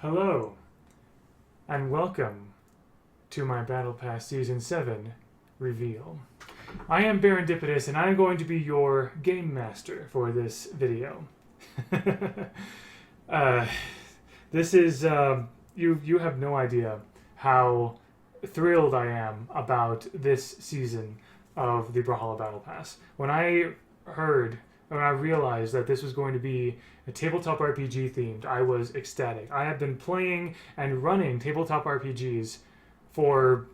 Hello, and welcome to my Battle Pass Season 7 reveal. I am Barendipitous, and I am going to be your game master for this video. uh, this is, you have no idea how thrilled I am about this season of the Valhalla Battle Pass. When I realized that this was going to be a tabletop RPG themed, I was ecstatic. I have been playing and running tabletop RPGs for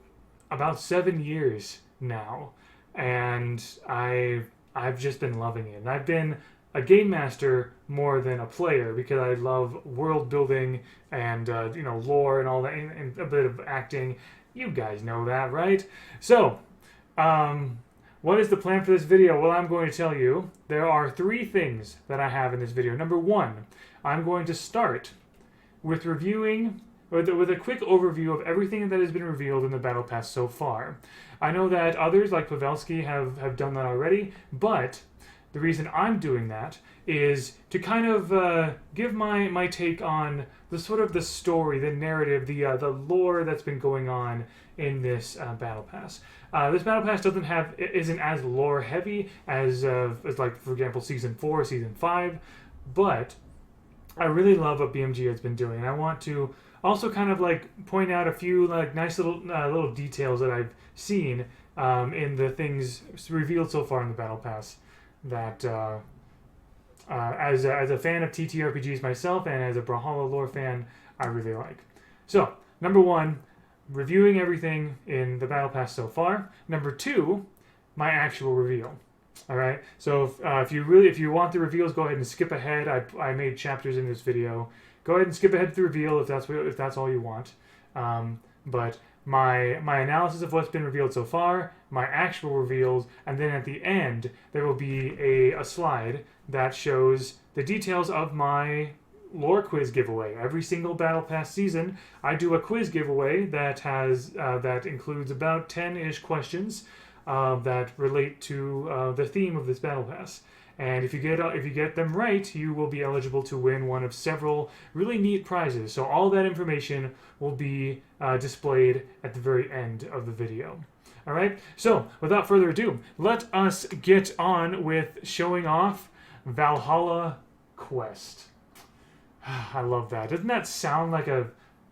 about 7 years now, and I've just been loving it. And I've been a game master more than a player because I love world building and lore and all that, and a bit of acting. You guys know that, right? So, what is the plan for this video? Well, I'm going to tell you. There are 3 things that I have in this video. Number 1, I'm going to start with reviewing, with a quick overview of everything that has been revealed in the Battle Pass so far. I know that others, like Pavelski, have done that already, but the reason I'm doing that is to kind of give my take on the sort of the story, the narrative, the lore that's been going on in this Battle Pass. This Battle Pass isn't as lore heavy as like, for example, Season 4, Season 5, but I really love what BMG has been doing, and I want to also kind of like point out a few like nice little details that I've seen in the things revealed so far in the Battle Pass that as a fan of TTRPGs myself and as a Valhalla lore fan, I really like. So, number 1, reviewing everything in the Battle Pass so far. Number 2, my actual reveal. All right. So if you want the reveals, go ahead and skip ahead. I made chapters in this video. Go ahead and skip ahead to the reveal if that's all you want. But my analysis of what's been revealed so far, my actual reveals, and then at the end there will be a slide that shows the details of my lore quiz giveaway. Every single Battle Pass season, I do a quiz giveaway that includes about 10-ish questions that relate to the theme of this Battle Pass. And if you get them right, you will be eligible to win one of several really neat prizes. So all that information will be displayed at the very end of the video. All right. So without further ado, let us get on with showing off Valhalla Quest. I love that. Doesn't that sound like a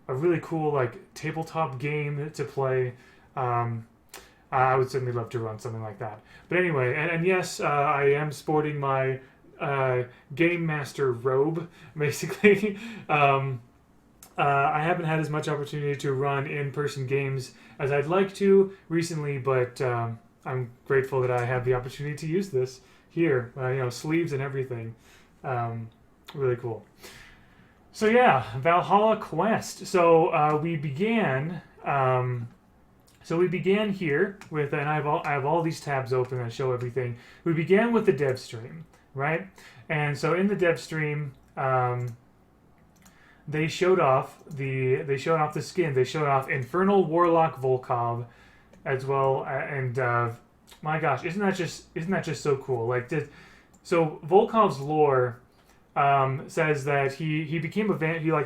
really cool like tabletop game to play? I would certainly love to run something like that. But anyway, and yes, I am sporting my Game Master robe, basically. I haven't had as much opportunity to run in-person games as I'd like to recently, but I'm grateful that I have the opportunity to use this here. Sleeves and everything. Really cool. So yeah, Valhalla Quest. So we began... So we began here with, and I have all these tabs open that show everything. We began with the dev stream, right? And so in the dev stream, they showed off the skin. They showed off Infernal Warlock Volkov, as well, and my gosh, isn't that just so cool? Like, so Volkov's lore says that he became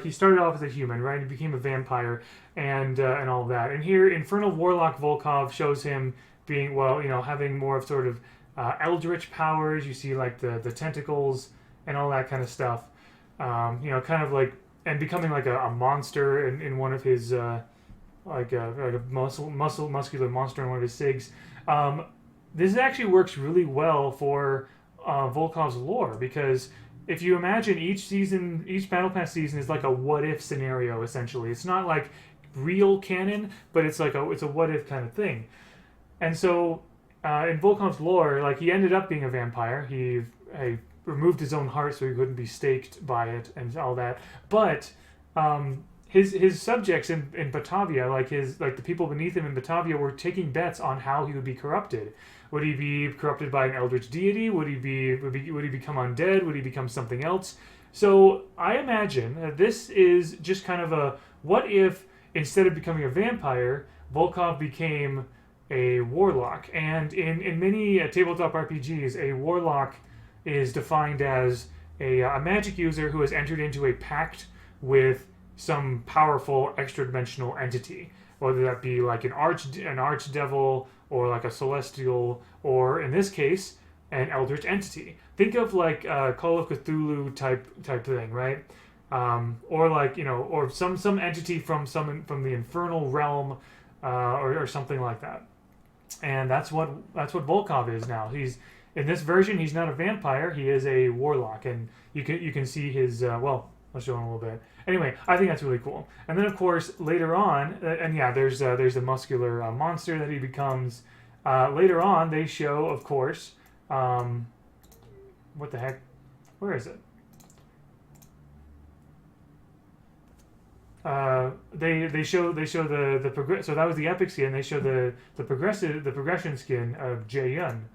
he started off as a human, right? He became a vampire and all that. And here, Infernal Warlock Volkov shows him being, having more of sort of eldritch powers. You see like the tentacles and all that kind of stuff. Kind of like, and becoming like a monster in one of his like a muscular monster in one of his SIGs. This actually works really well for Volkov's lore, because if you imagine each Battle Pass season is like a what-if scenario, essentially. It's not like real canon, but it's a what-if kind of thing. And so, in Volkov's lore, like, he ended up being a vampire. He removed his own heart so he couldn't be staked by it and all that. But his subjects in Batavia, like the people beneath him in Batavia, were taking bets on how he would be corrupted. Would he be corrupted by an eldritch deity? Would he become undead? Would he become something else? So I imagine that this is just kind of a what if, instead of becoming a vampire, Volkov became a warlock. And in many tabletop RPGs, a warlock is defined as a magic user who has entered into a pact with some powerful extra-dimensional entity, whether that be like an archdevil or like a celestial, or in this case, an eldritch entity. Think of like Call of Cthulhu type thing, right? Or like, you know, or some entity from the infernal realm, or something like that. And that's what Volkov is now. He's in this version. He's not a vampire. He is a warlock, and you can see his. Well, I'll show him a little bit. Anyway, I think that's really cool. And then of course later on, and yeah, there's a muscular monster that he becomes. Later on, they show, of course, what the heck? Where is it? They show the progress. So that was the epic skin. They show the progression skin of Jae-yun,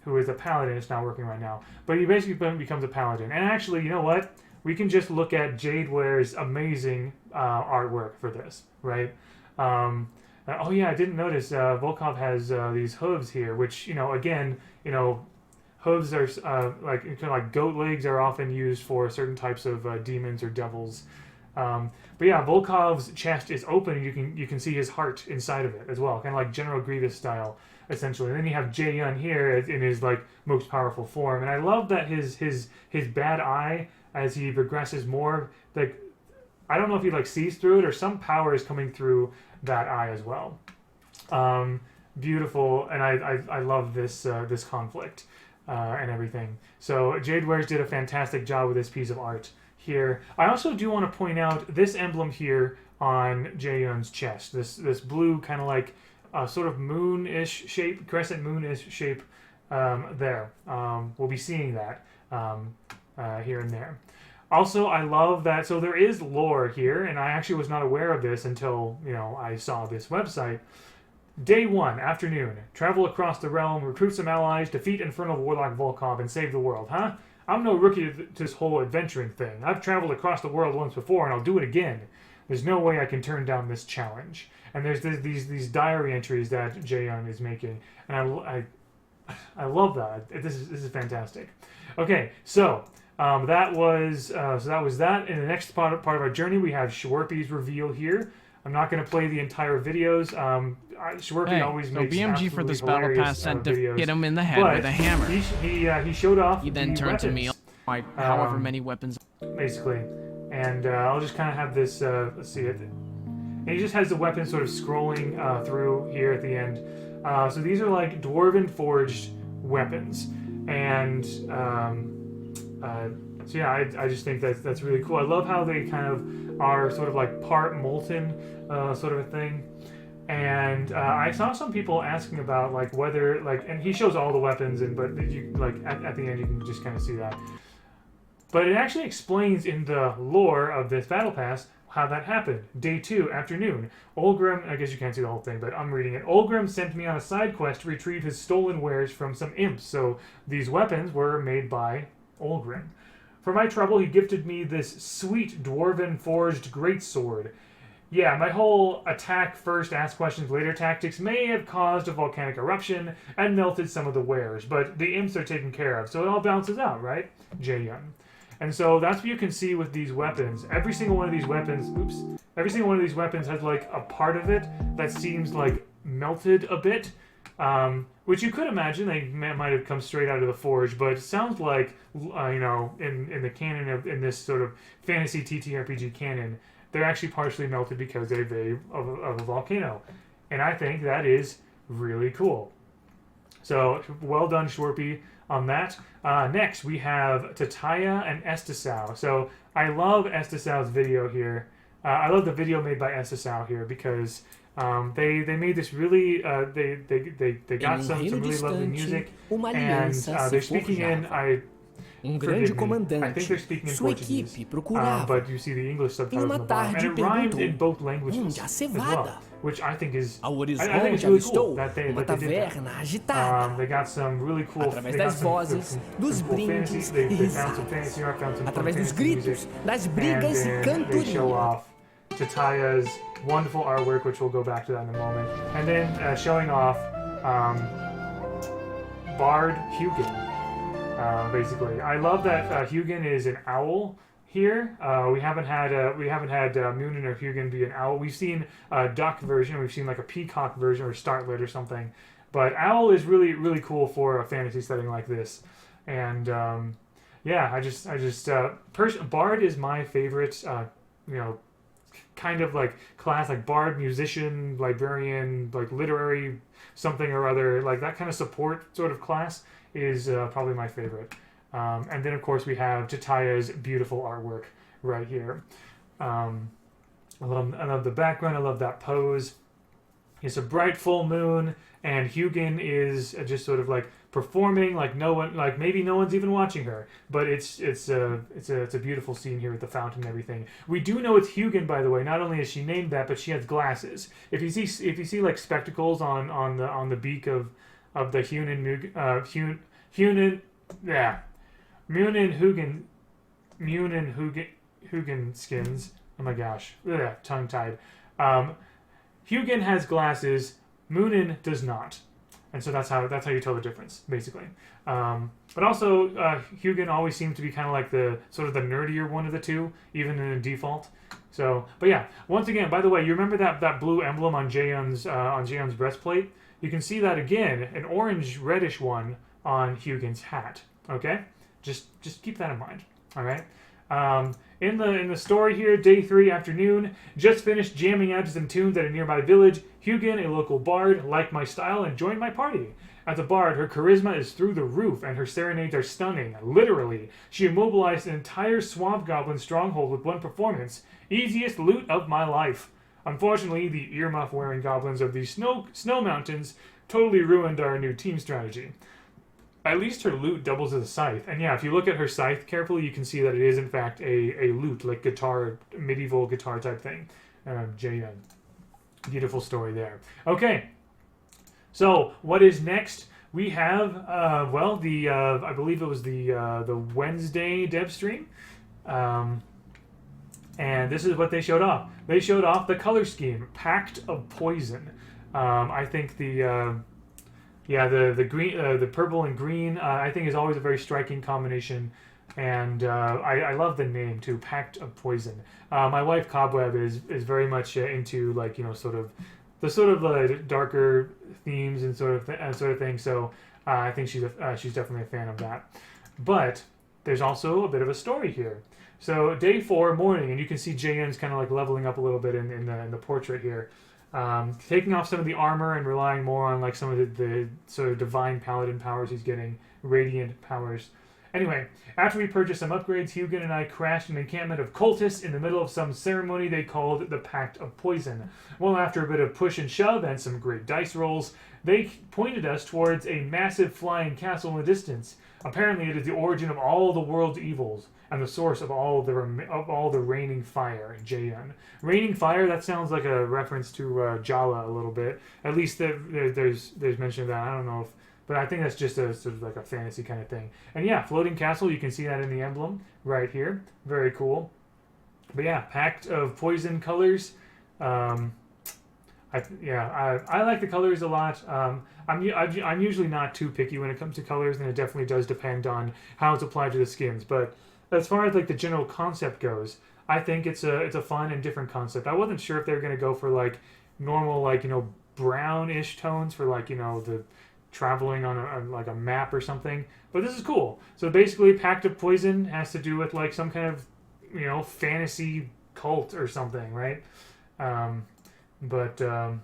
who is a paladin. It's not working right now, but he basically becomes a paladin. And actually, you know what? We can just look at Jadeware's amazing artwork for this, right? Oh yeah, I didn't notice. Volkov has these hooves here, which, you know, again, you know, hooves are like kind of like goat legs are often used for certain types of demons or devils. But yeah, Volkov's chest is open, and you can see his heart inside of it as well, kind of like General Grievous style, essentially. And then you have Jae-yun here in his like most powerful form, and I love that his bad eye, as he progresses more, like I don't know if he like sees through it or some power is coming through that eye as well. Beautiful, and I love this this conflict and everything. So Jadewares did a fantastic job with this piece of art here. I also do want to point out this emblem here on Jae-yun's chest. This blue kind of like sort of moon-ish shape, crescent moon-ish shape there. We'll be seeing that here and there. Also, I love that. So there is lore here, and I actually was not aware of this until, you know, I saw this website. Day 1, afternoon. Travel across the realm, recruit some allies, defeat infernal warlock Volkov, and save the world. Huh? I'm no rookie to this whole adventuring thing. I've traveled across the world once before, and I'll do it again. There's no way I can turn down this challenge. And there's these diary entries that Jae-yun is making, and I love that. This is fantastic. Okay, so that was that. In the next part of our journey, we have Schwerpy's reveal here. I'm not going to play the entire videos. Schwerpy always makes BMG for this battle pass said to videos, hit him in the head with a hammer. He showed off. He then turned to me, like however many weapons. Basically, and I'll just kind of have this. Let's see it. And he just has the weapon sort of scrolling through here at the end. So these are like dwarven forged weapons, and so yeah, I just think that's really cool. I love how they kind of are sort of like part molten sort of a thing. And I saw some people asking about like whether like, and he shows all the weapons, and but you like at the end you can just kind of see that. But it actually explains in the lore of this battle pass how that happened. Day 2, afternoon. Olgrim, I guess you can't see the whole thing, but I'm reading it. Olgrim sent me on a side quest to retrieve his stolen wares from some imps. So these weapons were made by Olgrim. For my trouble, he gifted me this sweet dwarven forged greatsword. Yeah, my whole attack first, ask questions later tactics may have caused a volcanic eruption and melted some of the wares, but the imps are taken care of, so it all balances out, right? Jae-yun. And so that's what you can see with these weapons. Every single one of these weapons, every single one of these weapons has like a part of it that seems like melted a bit, which you could imagine they might have come straight out of the forge, but it sounds like, you know, in the canon in this sort of fantasy TTRPG canon, they're actually partially melted because of a volcano. And I think that is really cool. So, well done, Schwerpy, on that. Next, we have Tataya and Estisau. So, I love Estisau's video here. I love the video made by Estisau here because they made this really... they got some really lovely music. And they're speaking in... grande comandante, I think they're speaking in sua Portuguese, equipe procurava, but you see the English subtitles em uma on the bottom, tarde and it rhymes perguntou, in both languages onde há as cevada? well, which I think is Ao I think horizonte it's really cool avistou that they uma did that. taverna agitada. They got some really cool. Através They got das some vozes, dos cool fantasy. brindes They e found some risadas. fantasy art, found some Através dos fantasy gritos, music, das and brigas e then they show cantoria. off Tataya's wonderful artwork, which we'll go back to that in a moment, and then showing off Bard Hugin. Basically, I love that Hugin is an owl. here. We haven't had Munin or Hugin be an owl. We've seen a duck version. We've seen like a peacock version or startlet or something. But owl is really cool for a fantasy setting like this. And yeah, Bard is my favorite. Kind of like class, like bard, musician, librarian, like literary something or other, like that kind of support sort of class is probably my favorite. And then of course we have Tataya's beautiful artwork right here. I love the background. I love that pose. It's a bright full moon, and Hugin is just sort of like performing like maybe no one's even watching her, but it's a beautiful scene here with the fountain and everything. We do know it's Hugin, by the way. Not only is she named that, but she has glasses. If you see like spectacles on the beak of the Munin Hugin skins. Oh my gosh, tongue tied. Hugin has glasses. Munin does not. And so that's how you tell the difference, basically. But also, Hugin always seemed to be kind of like the sort of the nerdier one of the two, even in the default. So, but yeah, once again, by the way, you remember that blue emblem on Jaehyun's breastplate? You can see that again, an orange reddish one on Hugin's hat. Okay, just keep that in mind. All right. In the story here, day 3 afternoon, just finished jamming out to some tunes at a nearby village. Hugin, a local bard, liked my style and joined my party. As a bard, her charisma is through the roof and her serenades are stunning. Literally, she immobilized an entire swamp goblin stronghold with one performance. Easiest loot of my life. Unfortunately, the earmuff-wearing goblins of the snow mountains totally ruined our new team strategy. At least her lute doubles as a scythe. And yeah, if you look at her scythe carefully, you can see that it is in fact a lute, like guitar, medieval guitar type thing. Jaehyun. Beautiful story there. Okay, so what is next? We have, I believe it was the Wednesday dev stream. And this is what they showed off. They showed off the color scheme, Pact of Poison. I think the green, the purple and green, I think is always a very striking combination, and I love the name too, Pact of Poison. My wife Cobweb is very much into like sort of the darker themes and sort of thing. So I think she's definitely a fan of that. But there's also a bit of a story here. So day 4 morning, and you can see Jaehyun's kind of like leveling up a little bit in the portrait here. Taking off some of the armor and relying more on like some of the sort of divine paladin powers he's getting, radiant powers. Anyway, after we purchased some upgrades, Hugin and I crashed an encampment of cultists in the middle of some ceremony they called the Pact of Poison. Well, after a bit of push and shove and some great dice rolls, they pointed us towards a massive flying castle in the distance. Apparently, it is the origin of all the world's evils and the source of all the raining fire in Jaehyun. Raining fire, that sounds like a reference to Jala a little bit. At least there's mention of that. I don't know but I think that's just a sort of like a fantasy kind of thing. And yeah, floating castle, you can see that in the emblem right here. Very cool. But yeah, Pact of Poison colors. I like the colors a lot. I'm usually not too picky when it comes to colors, and it definitely does depend on how it's applied to the skins. But as far as like the general concept goes, I think it's a fun and different concept. I wasn't sure if they were going to go for like normal like brownish tones for like the traveling on a map or something, but this is cool. So basically, Pact of Poison has to do with like some kind of fantasy cult or something, right? But yeah,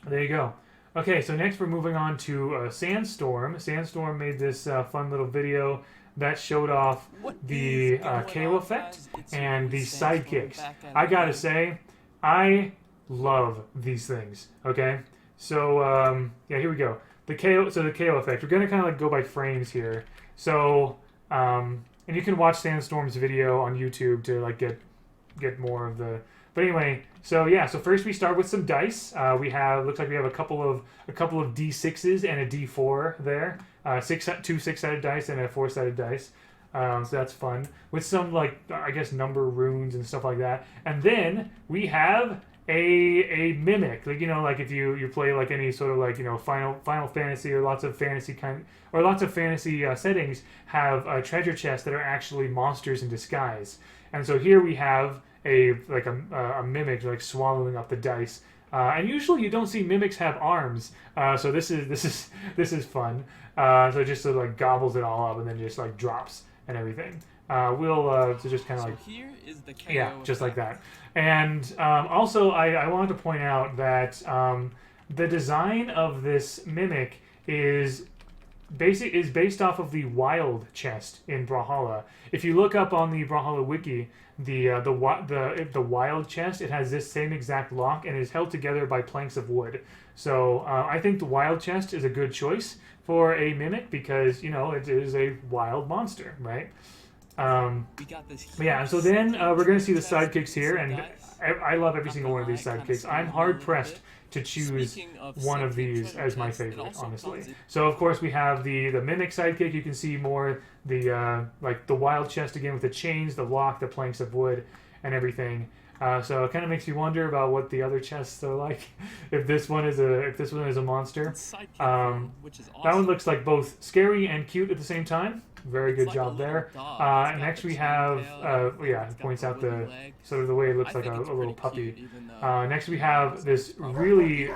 there you go. Okay, so next we're moving on to Sandstorm. Sandstorm made this fun little video that showed off the KO effect and the sidekicks. I gotta say, I love these things. Okay. So, here we go. The KO effect. We're going to kind of like go by frames here. So, and you can watch Sandstorm's video on YouTube to like get more of the... But anyway, so yeah, so first we start with some dice. Looks like we have a couple of D6s and a D4 there. Two 6-sided dice and a 4-sided dice. So that's fun. With some like, I guess, number runes and stuff like that. And then we have a mimic, like like if you play like any sort of like Final Fantasy or lots of fantasy settings have treasure chests that are actually monsters in disguise. And so here we have a mimic like swallowing up the dice. And usually you don't see mimics have arms, so this is fun. So it just sort of like gobbles it all up and then just like drops and everything. So just kind of like here is the KO just like that. And also I wanted to point out that the design of this mimic is based off of the wild chest in Brawlhalla. If you look up on the Brawlhalla wiki, the wild chest, it has this same exact lock and is held together by planks of wood. So I think the wild chest is a good choice for a mimic because it is a wild monster, right? So then we're going to see the sidekicks here, and I love every single one of these sidekicks. I'm hard pressed to choose one of these as my favorite, honestly. So of course we have the mimic sidekick. You can see more the wild chest again with the chains, the lock, the planks of wood, and everything. So it kind of makes you wonder about what the other chests are like. if this one is a monster. That one looks like both scary and cute at the same time. Very good job there. Next we have, it points out the sort of the way it looks like a little puppy. Next we have this really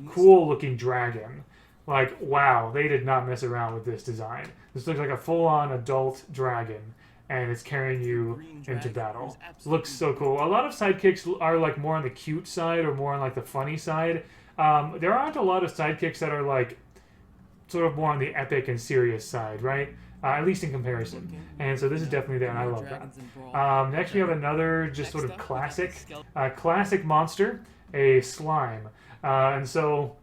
cool looking dragon. Like, wow, they did not mess around with this design. This looks like a full-on adult dragon, and it's carrying you into battle. Looks so cool. A lot of sidekicks are like more on the cute side or more on like the funny side. There aren't a lot of sidekicks that are like sort of more on the epic and serious side, right? At least in comparison. And so this is definitely there, and I love that. Next we have another just sort of classic monster, a slime. And so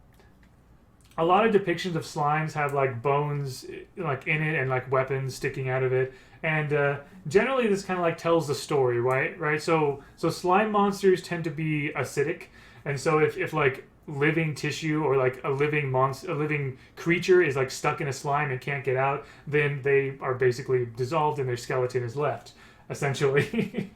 a lot of depictions of slimes have like bones like in it and like weapons sticking out of it. And generally this kind of like tells the story, right? So slime monsters tend to be acidic. And so if like living tissue or like a living creature is like stuck in a slime and can't get out, then they are basically dissolved and their skeleton is left, essentially.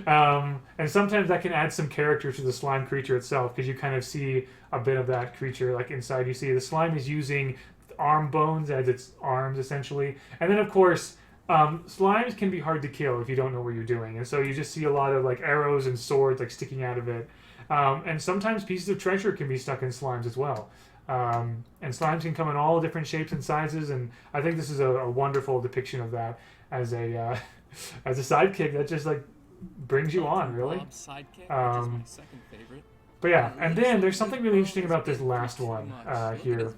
And sometimes that can add some character to the slime creature itself, because you kind of see a bit of that creature like inside. You see the slime is using arm bones as its arms, essentially. And then of course slimes can be hard to kill if you don't know what you're doing, and so you just see a lot of like arrows and swords like sticking out of it. And sometimes pieces of treasure can be stuck in slimes as well. And slimes can come in all different shapes and sizes, and I think this is a wonderful depiction of that as a as a sidekick that just like brings you on, really. But yeah, and then there's something really interesting about this last one here.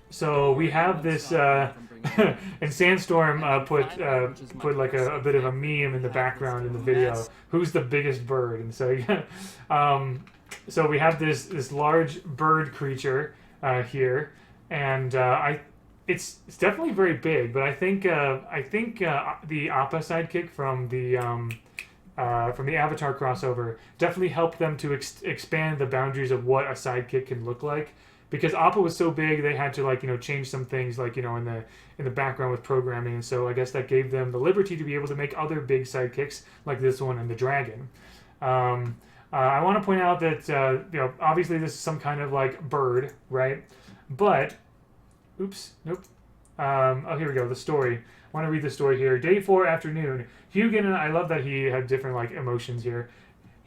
So we have this, and Sandstorm put like a bit of a meme in the background in the video. Who's the biggest bird? And so so we have this large bird creature here, and it's definitely very big. But I think the Appa sidekick from the Avatar crossover definitely helped them to expand the boundaries of what a sidekick can look like. Because Appa was so big, they had to like change some things like in the background with programming, and so I guess that gave them the liberty to be able to make other big sidekicks like this one and the dragon. I want to point out that obviously this is some kind of like bird, right? But here we go. The story. I want to read the story here. Day 4 afternoon. Hugin and I love that he had different like emotions here.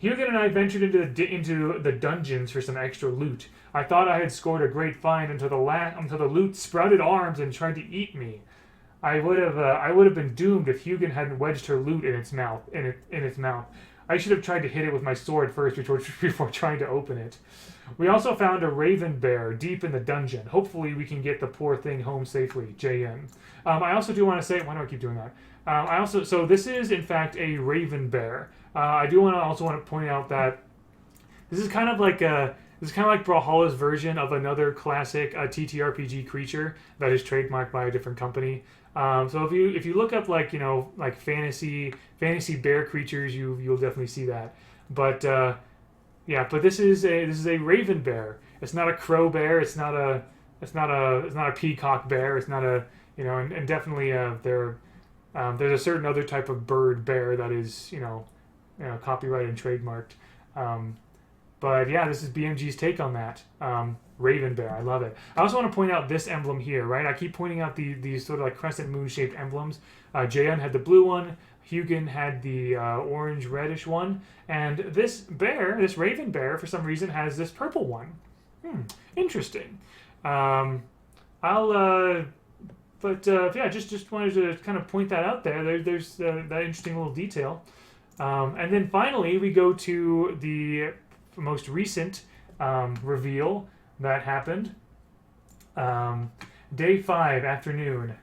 Hugin and I ventured into the dungeons for some extra loot. I thought I had scored a great find until the loot sprouted arms and tried to eat me. I would have been doomed if Hugin hadn't wedged her loot in its mouth. I should have tried to hit it with my sword first before trying to open it. We also found a raven bear deep in the dungeon. Hopefully we can get the poor thing home safely. JN. I also do want to say, why do I keep doing that? So this is in fact a raven bear. I do also want to point out that this is kind of like Brawlhalla's version of another classic TTRPG creature that is trademarked by a different company. So if you look up like fantasy bear creatures, you'll definitely see that. But but this is a raven bear. It's not a crow bear. It's not a peacock bear. It's not a and definitely there's a certain other type of bird bear that is copyrighted and trademarked. But yeah, this is BMG's take on that. Raven Bear, I love it. I also want to point out this emblem here, right? I keep pointing out these sort of like crescent moon shaped emblems. Jaehyun had the blue one, Hugin had the orange reddish one, and this bear, this Raven Bear, for some reason has this purple one. Interesting. Yeah, just wanted to kind of point that out there. There's that interesting little detail. And then finally, we go to the most recent reveal that happened. Day 5, afternoon.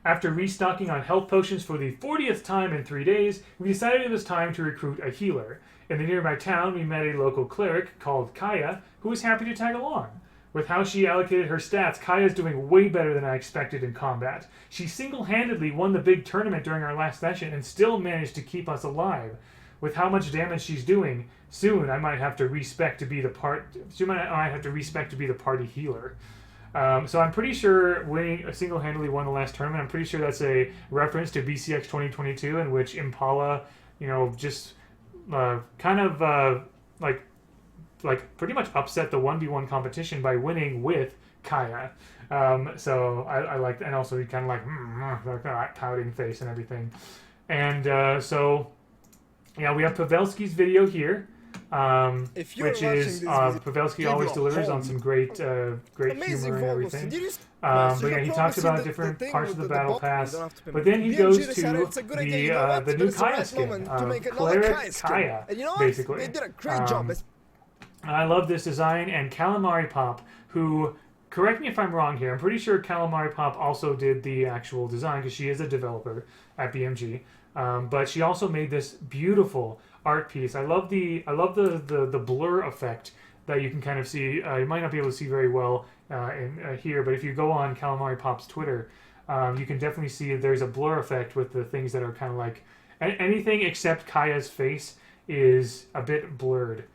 After restocking on health potions for the 40th time in 3 days, we decided it was time to recruit a healer. In the nearby town, we met a local cleric called Kaya, who was happy to tag along. With how she allocated her stats, Kaya's doing way better than I expected in combat. She single-handedly won the big tournament during our last session and still managed to keep us alive. With how much damage she's doing, soon I might have to respect to be the party healer. So I'm pretty sure winning single-handedly won the last tournament. I'm pretty sure that's a reference to BCX 2022, in which Impala, just like pretty much upset the 1v1 competition by winning with Kaya. So I like, and also he kind of like that pouting face and everything. And so yeah, we have Pavelski's video here, which is Pavelski always delivers on some great humor and everything. But yeah, he talks about different parts of the battle pass. But then he goes to the new Kaya skin, Cleric Kaya, basically. I love this design, and Calamari Pop, who, correct me if I'm wrong here, I'm pretty sure Calamari Pop also did the actual design because she is a developer at BMG. But she also made this beautiful art piece. I love the blur effect that you can kind of see. You might not be able to see very well here, but if you go on Calamari Pop's Twitter, you can definitely see there's a blur effect with the things that are kind of like anything except Kaya's face is a bit blurred.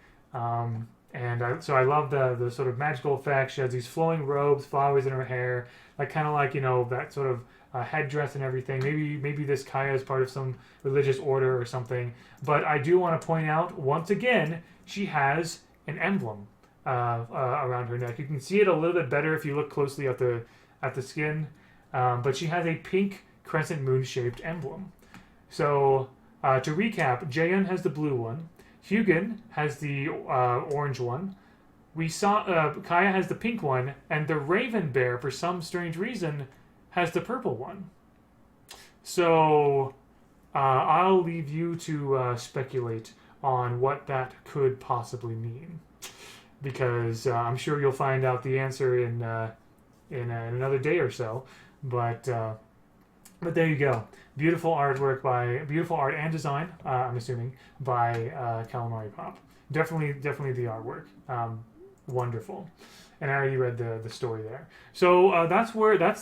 So I love the sort of magical effects. She has these flowing robes, flowers in her hair, like kind of like that sort of headdress and everything. Maybe this Kaya is part of some religious order or something. But I do want to point out once again, she has an emblem around her neck. You can see it a little bit better if you look closely at the skin. But she has a pink crescent moon shaped emblem. So to recap, Jaehyun has the blue one. Hugin has the orange one. We saw Kaya has the pink one, and the Raven Bear, for some strange reason, has the purple one. So I'll leave you to speculate on what that could possibly mean, because I'm sure you'll find out the answer in another day or so. But there you go. Beautiful art and design, I'm assuming, by Calamari Pop. Definitely the artwork. Wonderful. And I already read the story there. So that's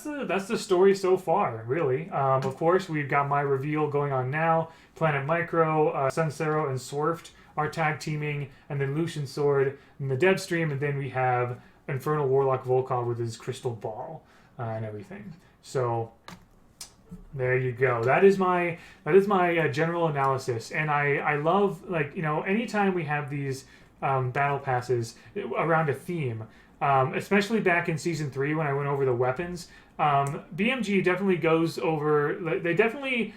the story so far, really. Of course, we've got my reveal going on now. Planet Micro, Sunsero, and Swerft are tag teaming, and then Lucian Sword in the dev stream, and then we have Infernal Warlock Volkov with his crystal ball and everything. So there you go. That is my general analysis, and I love, anytime we have these battle passes around a theme, especially back in season 3 when I went over the weapons. BMG definitely goes over. They definitely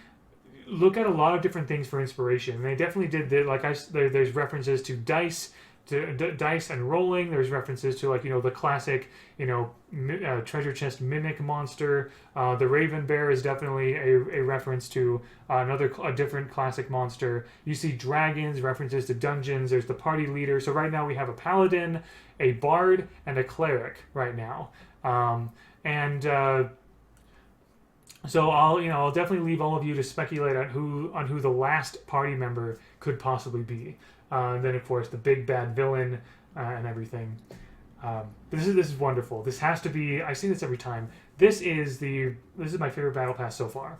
look at a lot of different things for inspiration. And they definitely did there's references to dice. Dice and rolling. There's references to the classic treasure chest mimic monster. The Raven Bear is definitely a reference to a different classic monster. You see dragons, references to dungeons. There's the party leader. So right now we have a paladin, a bard, and a cleric right now. So I'll definitely leave all of you to speculate on who the last party member could possibly be. Then of course the big bad villain and everything. This is wonderful. This has to be. I say this every time. This is my favorite battle pass so far,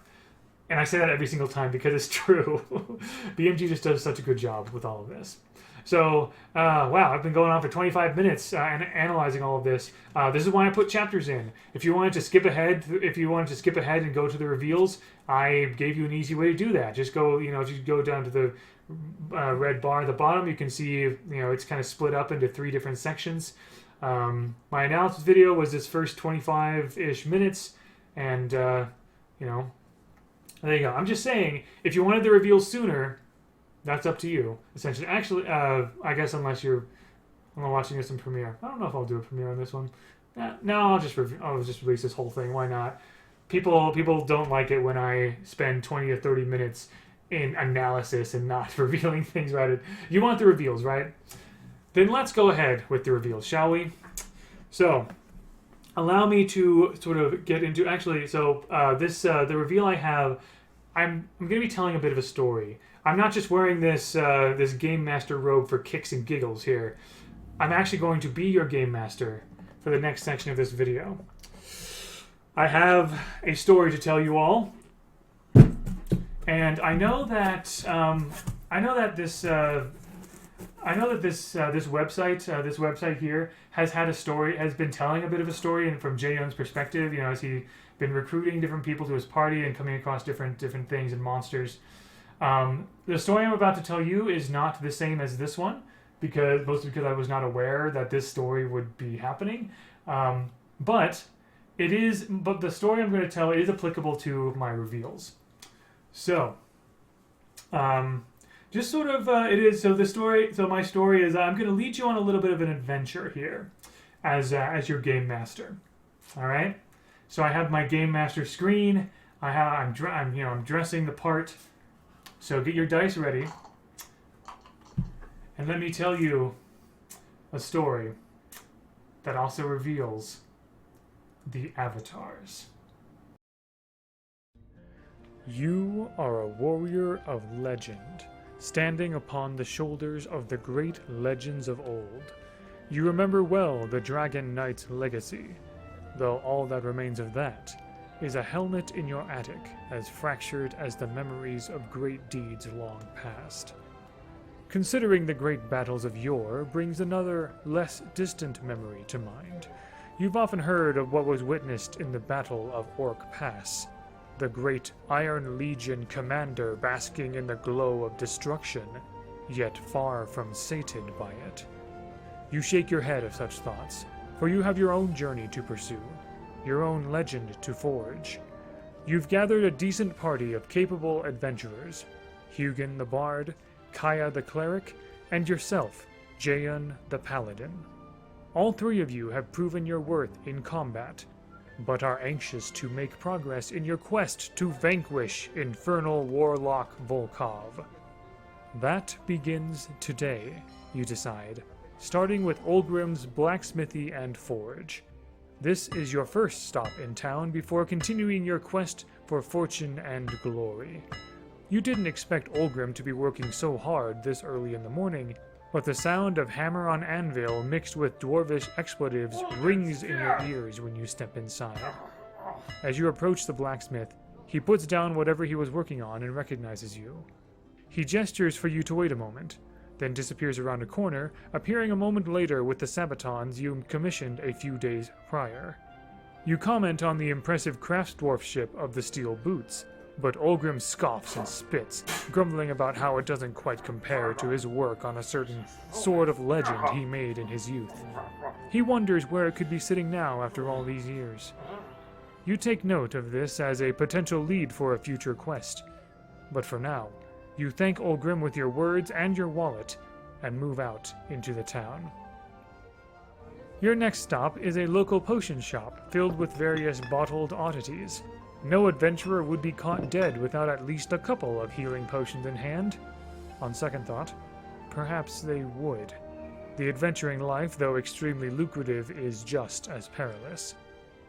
and I say that every single time because it's true. BMG just does such a good job with all of this. So, wow, I've been going on for 25 minutes and analyzing all of this. This is why I put chapters in. If you wanted to skip ahead, and go to the reveals, I gave you an easy way to do that. Just go, if you go down to the red bar at the bottom, you can see, it's kind of split up into 3 different sections. My analysis video was this first 25-ish minutes, and, there you go. I'm just saying, if you wanted the reveal sooner, that's up to you, essentially. Actually, I guess unless you're watching this in Premiere. I don't know if I'll do a Premiere on this one. No, I'll just release this whole thing. Why not? People don't like it when I spend 20 or 30 minutes in analysis and not revealing things right. You want the reveals, right? Then let's go ahead with the reveals, shall we? So, allow me to sort of get into... Actually, so the reveal I have, I'm going to be telling a bit of a story. I'm not just wearing this Game Master robe for kicks and giggles here. I'm actually going to be your Game Master for the next section of this video. I have a story to tell you all, and I know that this website here has been telling a bit of a story, and from Jae-young's perspective, as he been recruiting different people to his party and coming across different things and monsters. The story I'm about to tell you is not the same as this one, mostly because I was not aware that this story would be happening. But the story I'm going to tell is applicable to my reveals. So, just sort of, it is, so my story is, I'm going to lead you on a little bit of an adventure here as your Game Master. Alright? So I have my Game Master screen, I'm dressing the part, so get your dice ready, and let me tell you a story that also reveals the avatars. You are a warrior of legend, standing upon the shoulders of the great legends of old. You remember well the Dragon Knight's legacy, though all that remains of that is a helmet in your attic as fractured as the memories of great deeds long past. Considering the great battles of yore brings another, less distant memory to mind. You've often heard of what was witnessed in the Battle of Orc Pass, the great Iron Legion commander basking in the glow of destruction, yet far from sated by it. You shake your head at such thoughts, for you have your own journey to pursue, your own legend to forge. You've gathered a decent party of capable adventurers, Hugin the Bard, Kaya the Cleric, and yourself, Jaehyun the Paladin. All 3 of you have proven your worth in combat, but are anxious to make progress in your quest to vanquish Infernal Warlock Volkov. That begins today, you decide, starting with Olgrim's Blacksmithy and Forge. This is your first stop in town before continuing your quest for fortune and glory. You didn't expect Olgrim to be working so hard this early in the morning, but the sound of hammer on anvil mixed with dwarvish expletives rings in your ears when you step inside. As you approach the blacksmith, he puts down whatever he was working on and recognizes you. He gestures for you to wait a moment, then disappears around a corner, appearing a moment later with the sabatons you commissioned a few days prior. You comment on the impressive craftsdwarfship of the steel boots, but Olgrim scoffs and spits, grumbling about how it doesn't quite compare to his work on a certain sword of legend he made in his youth. He wonders where it could be sitting now after all these years. You take note of this as a potential lead for a future quest, but for now, you thank Olgrim with your words and your wallet, and move out into the town. Your next stop is a local potion shop filled with various bottled oddities. No adventurer would be caught dead without at least a couple of healing potions in hand. On second thought, perhaps they would. The adventuring life, though extremely lucrative, is just as perilous.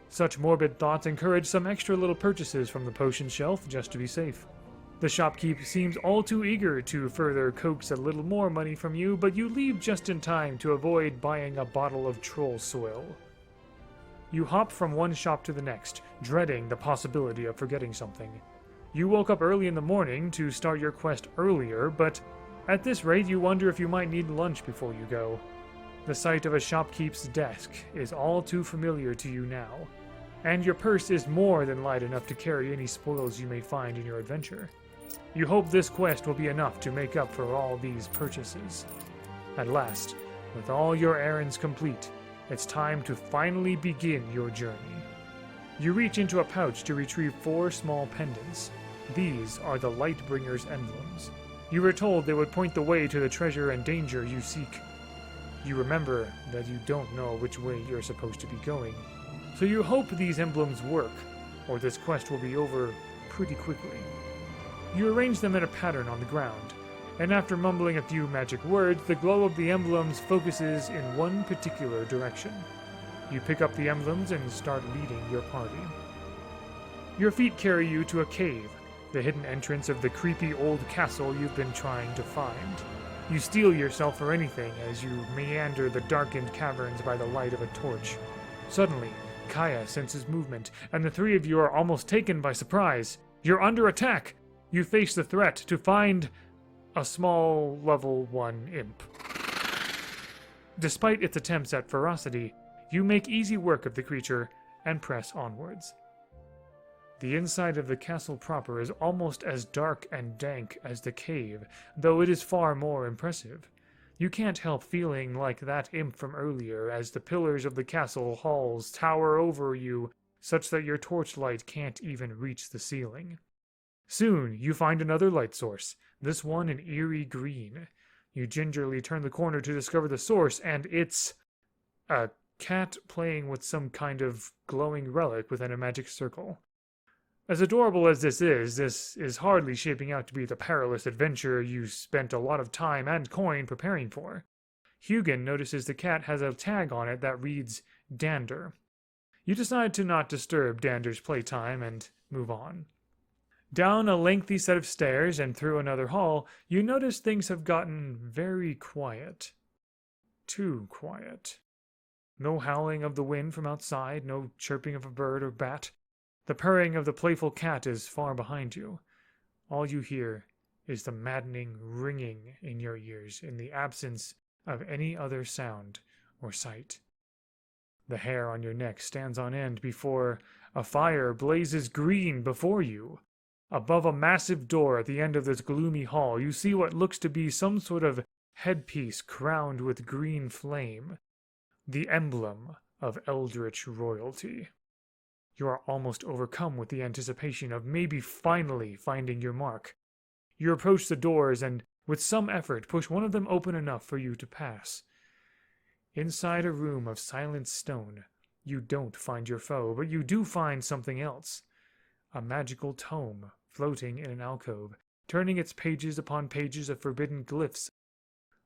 Such morbid thoughts encourage some extra little purchases from the potion shelf just to be safe. The shopkeep seems all too eager to further coax a little more money from you, but you leave just in time to avoid buying a bottle of troll soil. You hop from one shop to the next, dreading the possibility of forgetting something. You woke up early in the morning to start your quest earlier, but At this rate, you wonder if you might need lunch before you go. The sight of a shopkeep's desk is all too familiar to you now, and your purse is more than light enough to carry any spoils you may find in your adventure. You hope this quest will be enough to make up for all these purchases. At last, with all your errands complete, it's time to finally begin your journey. You reach into a pouch to retrieve 4 small pendants. These are the Lightbringer's emblems. You were told they would point the way to the treasure and danger you seek. You remember that you don't know which way you're supposed to be going, so you hope these emblems work, or this quest will be over pretty quickly. You arrange them in a pattern on the ground, and after mumbling a few magic words, the glow of the emblems focuses in one particular direction. You pick up the emblems and start leading your party. Your feet carry you to a cave, the hidden entrance of the creepy old castle you've been trying to find. You steel yourself for anything as you meander the darkened caverns by the light of a torch. Suddenly, Kaya senses movement, and the 3 of you are almost taken by surprise. You're under attack! You face the threat to find a small level 1 imp. Despite its attempts at ferocity, you make easy work of the creature and press onwards. The inside of the castle proper is almost as dark and dank as the cave, though it is far more impressive. You can't help feeling like that imp from earlier as the pillars of the castle halls tower over you, such that your torchlight can't even reach the ceiling. Soon, you find another light source, this one an eerie green. You gingerly turn the corner to discover the source, and it's a cat playing with some kind of glowing relic within a magic circle. As adorable as this is hardly shaping out to be the perilous adventure you spent a lot of time and coin preparing for. Hugin notices the cat has a tag on it that reads Dander. You decide to not disturb Dander's playtime and move on. Down a lengthy set of stairs and through another hall, you notice things have gotten very quiet. Too quiet. No howling of the wind from outside, no chirping of a bird or bat. The purring of the playful cat is far behind you. All you hear is the maddening ringing in your ears in the absence of any other sound or sight. The hair on your neck stands on end before a fire blazes green before you. Above a massive door at the end of this gloomy hall, you see what looks to be some sort of headpiece crowned with green flame, the emblem of eldritch royalty. You are almost overcome with the anticipation of maybe finally finding your mark. You approach the doors and, with some effort, push one of them open enough for you to pass. Inside a room of silent stone, you don't find your foe, but you do find something else. A magical tome floating in an alcove, turning its pages upon pages of forbidden glyphs.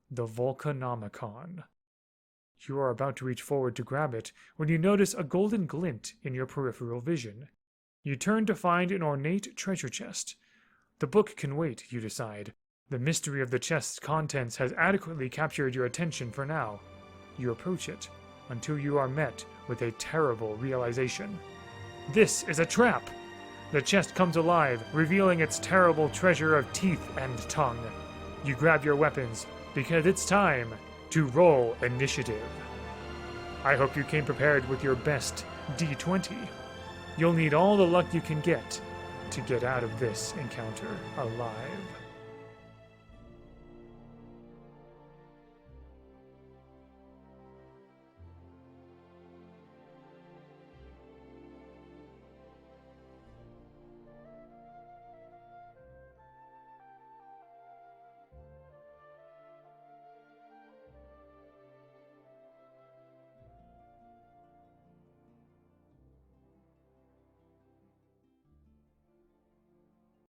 The Volcanomicon. You are about to reach forward to grab it when you notice a golden glint in your peripheral vision. You turn to find an ornate treasure chest. The book can wait, you decide. The mystery of the chest's contents has adequately captured your attention for now. You approach it until you are met with a terrible realization. This is a trap! The chest comes alive, revealing its terrible treasure of teeth and tongue. You grab your weapons, because it's time to roll initiative. I hope you came prepared with your best D20. You'll need all the luck you can get to get out of this encounter alive.